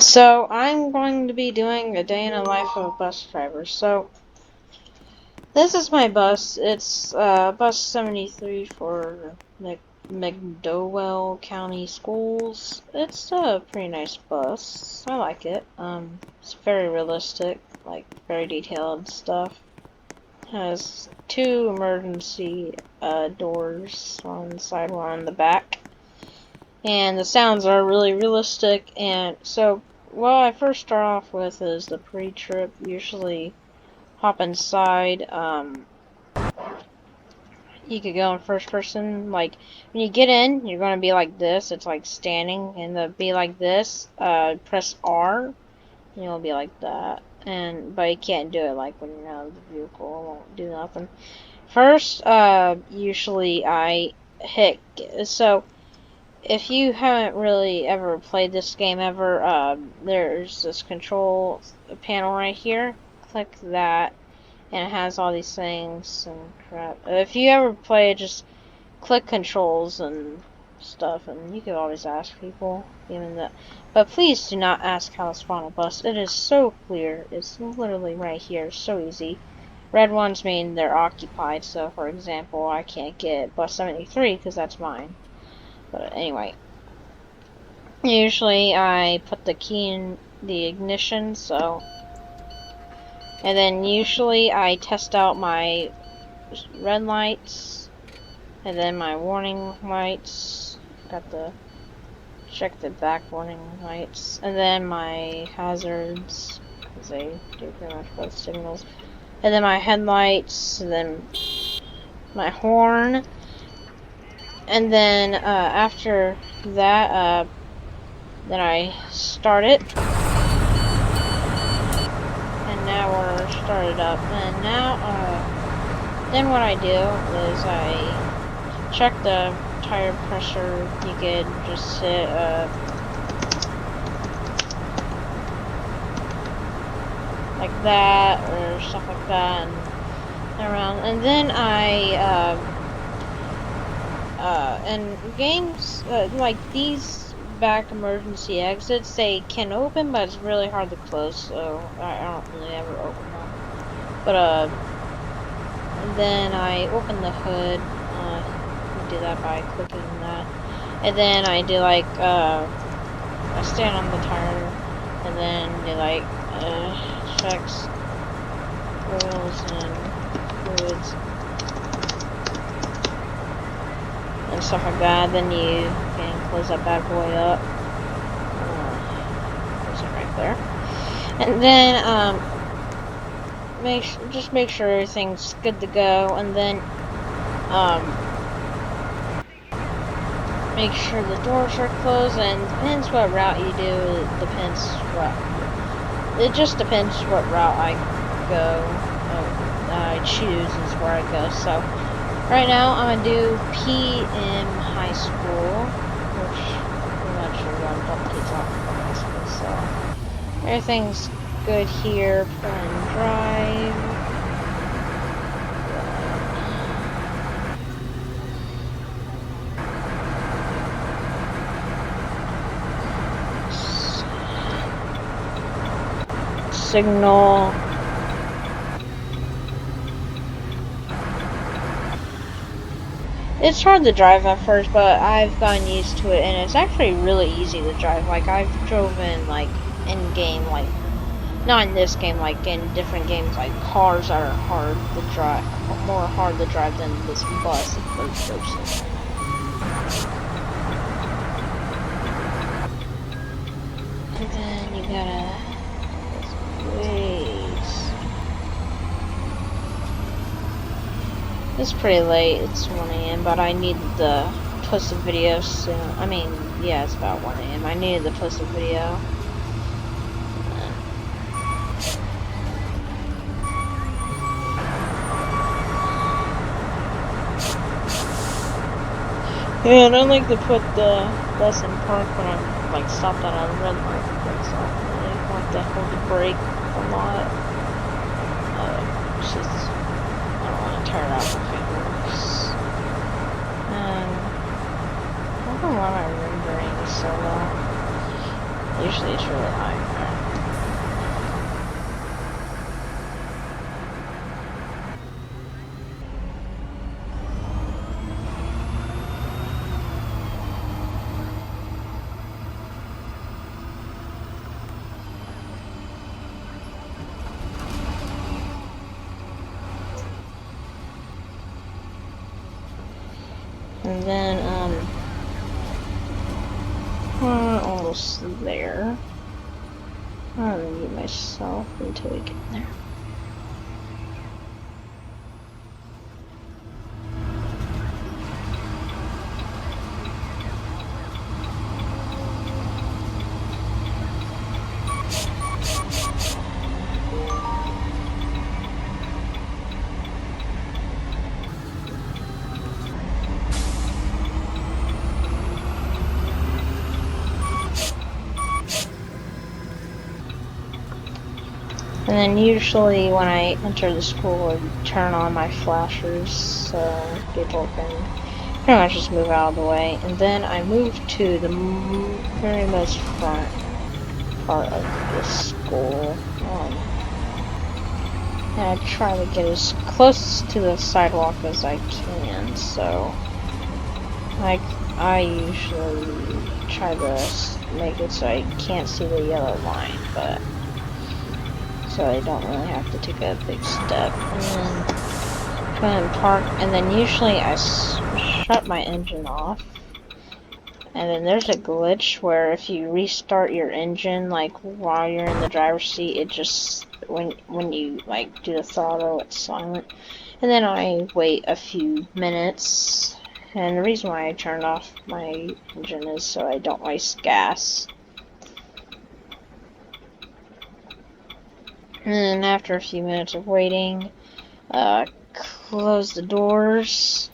So I'm going to be doing a day in the life of a bus driver. So this is my bus. It's bus 73 for McDowell County Schools. It's a pretty nice bus. I like it. It's very realistic, like very detailed stuff. Has two emergency doors on the side, one on the back. And the sounds are really realistic, and so what I first start off with is the pre-trip. Usually hop inside. You could go in first person. Like when you get in, you're gonna be like this. It's like standing, and the be like this. Press R, and you'll be like that. But you can't do it like when you're out of the vehicle. It won't do nothing. First, usually I hit so. If you haven't really ever played this game ever, there's this control panel right here. Click that, and it has all these things and crap. If you ever play it, just click controls and stuff, and you can always ask people, even that. But please do not ask how to spawn a bus. It is so clear. It's literally right here. It's so easy. Red ones mean they're occupied. So, for example, I can't get bus 73 because that's mine. But anyway. Usually I put the key in the ignition, and then usually I test out my red lights, and then my warning lights, check the back warning lights, and then my hazards, because they do pretty much both signals, and then my headlights, and then my horn, and then after that, then I start it, and now we're started up. And now, then what I do is I check the tire pressure. You could just hit like that or stuff like that, and around. And then and games like these back emergency exits, they can open, but it's really hard to close, so I don't really ever open them. But and then I open the hood. You do that by clicking that, and then I do like I stand on the tire, and then do like checks oils and fluids and stuff like that. Then you can close that bad boy up. Close it right there. And then just make sure everything's good to go, and then make sure the doors are closed. And depends what route you do. It just depends what route I go. I choose is where I go. So right now I'm gonna do PM High School, which pretty much everyone dump kids off from high school. So everything's good here. Pull and drive. Signal. It's hard to drive at first, but I've gotten used to it, and it's actually really easy to drive. Like, I've driven, like, in game, like, not in this game, like, in different games, like, cars that are hard to drive, more hard to drive than this bus in first person. And then you gotta, wait. It's pretty late, it's 1 AM, but I needed to post a video soon. I mean, yeah, it's about 1 AM. I needed to post a video. Yeah, and I like to put the bus in park when I'm, like, stopped at a red light. That's all. I like to hold the brake a lot. It's just, I don't want to tear out my fingers. I don't know why my rendering is so low. Usually it's really high. And then, we're almost there. I'm gonna mute myself until we get there. And then usually when I enter the school, I turn on my flashers so people can pretty much just move out of the way. And then I move to the very most front part of the school. And I try to get as close to the sidewalk as I can, so I usually try to make it so I can't see the yellow line, but so I don't really have to take a big step. And then go ahead and park, and then usually I shut my engine off. And then there's a glitch where if you restart your engine, like while you're in the driver's seat, it just when you like do the throttle, it's silent. And then I wait a few minutes. And the reason why I turned off my engine is so I don't waste gas. And then after a few minutes of waiting, close the doors.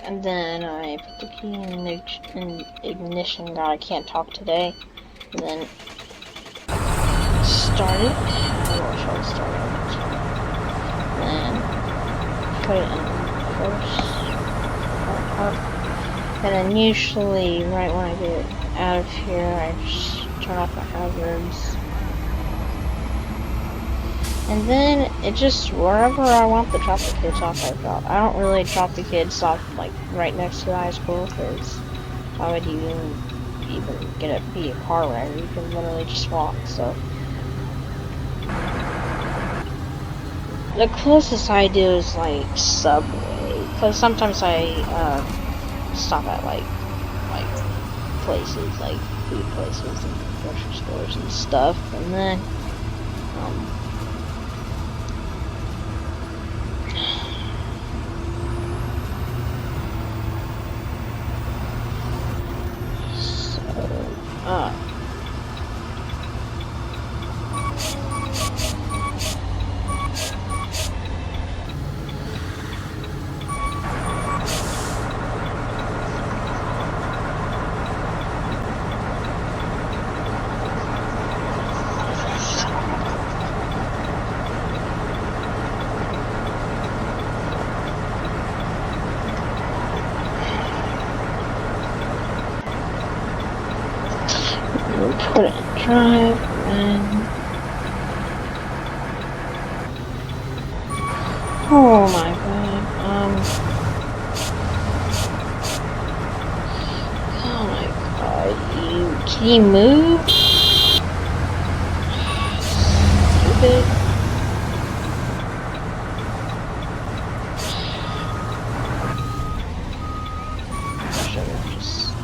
And then I put the key in ignition. God, I can't talk today. And then start it. I will try to start it. Then put it in first part. And then usually, right when I get out of here, I just turn off my hazards. And then it just, wherever I want to drop the kids off, I drop. I don't really drop the kids off like right next to the high school, because why would you even be a car rider? You can literally just walk. So the closest I do is like Subway, because sometimes I stop at like places, like food places and grocery stores and stuff, and then put it in drive, and oh my god, oh my god, can you move? Stupid.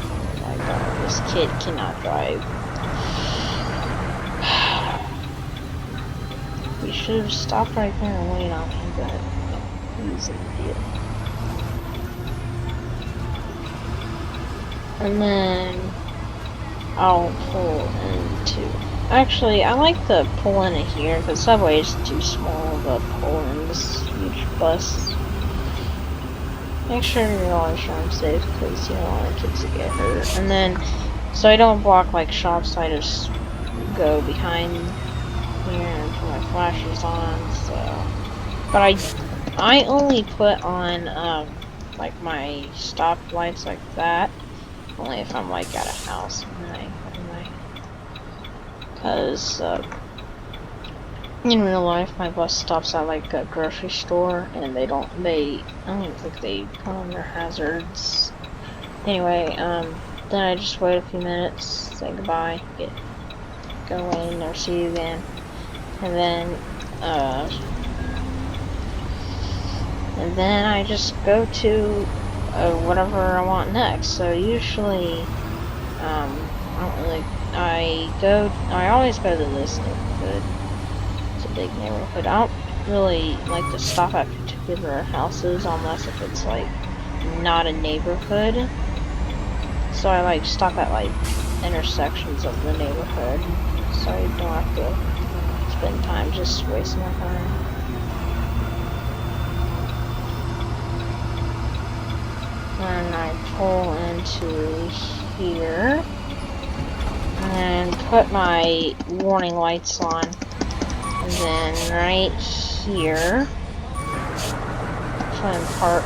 Oh my god, this kid cannot drive. We should have stopped right there and waited on him, but he's an idiot. And then I'll pull into. Actually, I like to pull into here because Subway is too small to pull in this huge bus. Make sure you're all insurance safe because you don't want the kids to get hurt. And then, so I don't block like shops, I just go behind here and put my flashers on. So, but I only put on like my stop lights like that only if I'm like at a house, and then I Because in real life, my bus stops at like a grocery store, and I don't think they put on their hazards. Anyway, then I just wait a few minutes, say goodbye, go away, never see you again, and then I just go to whatever I want next. So usually, I always go to this neighborhood. It's a big neighborhood. I don't really like to stop at particular houses unless if it's like not a neighborhood. So I like stop at like intersections of the neighborhood, so I don't have to spend time just wasting my time. And I pull into here and put my warning lights on, and then right here try and park,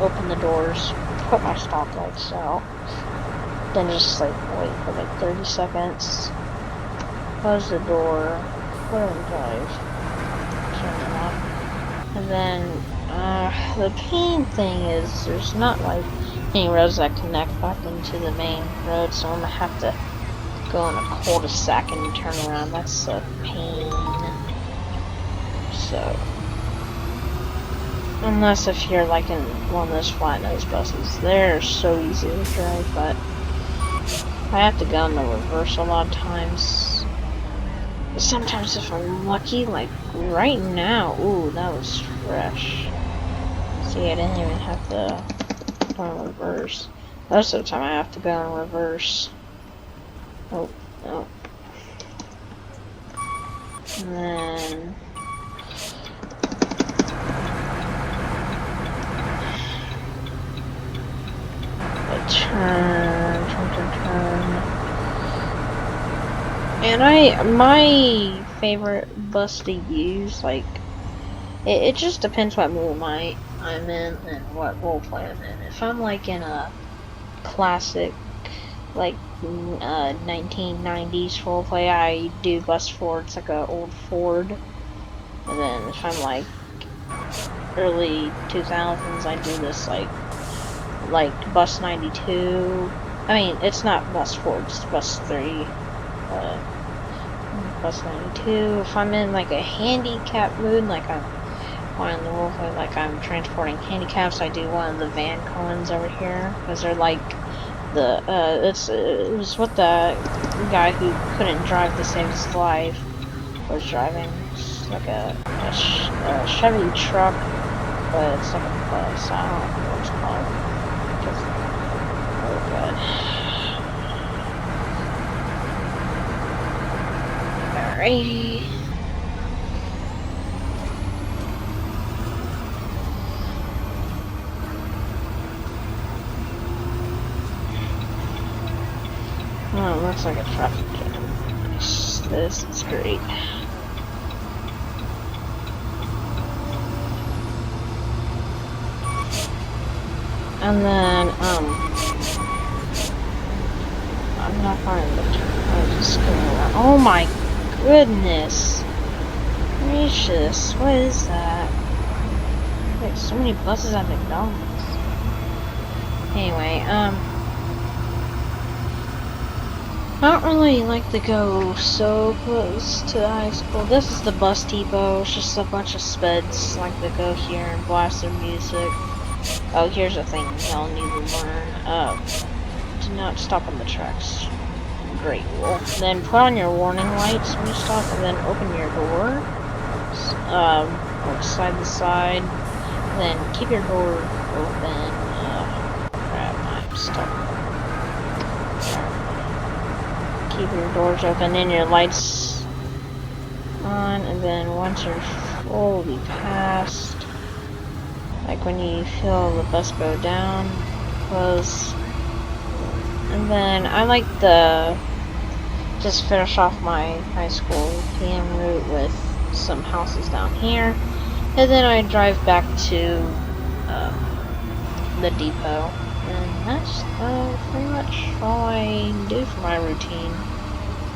open the doors, put my stop lights out, then just like wait for like 30 seconds, close the door, put it in drive, turn it off, and then the main thing is there's not like any roads that connect back into the main road, so I'm gonna have to go in a cul-de-sac and turn around. That's a pain. So unless if you're like in one of those flat nose buses, they're so easy to drive, but I have to go in the reverse a lot of times. But sometimes if I'm lucky, like right now, ooh, that was fresh. See, I didn't even have to go in reverse. Most of the time I have to go in reverse. Oh, no. And then turn. And my favorite bus to use, like, it just depends what mood I'm in and what roleplay I'm in. If I'm like in a classic, like 1990s roleplay, I do bus Ford. It's like a old Ford. And then if I'm like early 2000s, I do this like bus 92. I mean, it's not bus Ford, it's bus 3. Bus 92. If I'm in like a handicap mood, like I'm on the roleplay, like I'm transporting handicaps, I do one of the van cones over here, because they're like the it was what the guy who couldn't drive to save his life was driving. It's like a Chevy truck, but it's like a bus. I don't know what it's called. Oh god. Alrighty. Oh, it looks like a traffic jam. Nice. This is great. And then, I'm not finding the turn. I'm just going around. Oh my goodness gracious, what is that? Like, so many buses at McDonald's. Anyway, I don't really like to go so close to the high school. This is the bus depot. It's just a bunch of speds like to go here and blast their music. Oh, here's the thing y'all need to learn. Do not stop on the tracks. Great rule. Then put on your warning lights when you stop, and then open your door. Look side to side. Then keep your door open. Crap, I'm stuck. Keep your doors open and your lights on, and then once you're fully past, like when you feel the bus go down, close. And then I like to just finish off my high school PM route with some houses down here, and then I drive back to the depot, and that's pretty much all I do for my routine.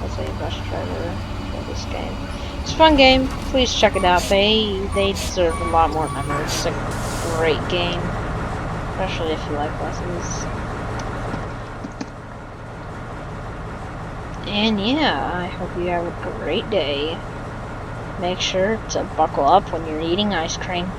as a bus driver for this game. It's a fun game. Please check it out. They deserve a lot more members. It's a great game, especially if you like buses. And yeah, I hope you have a great day. Make sure to buckle up when you're eating ice cream.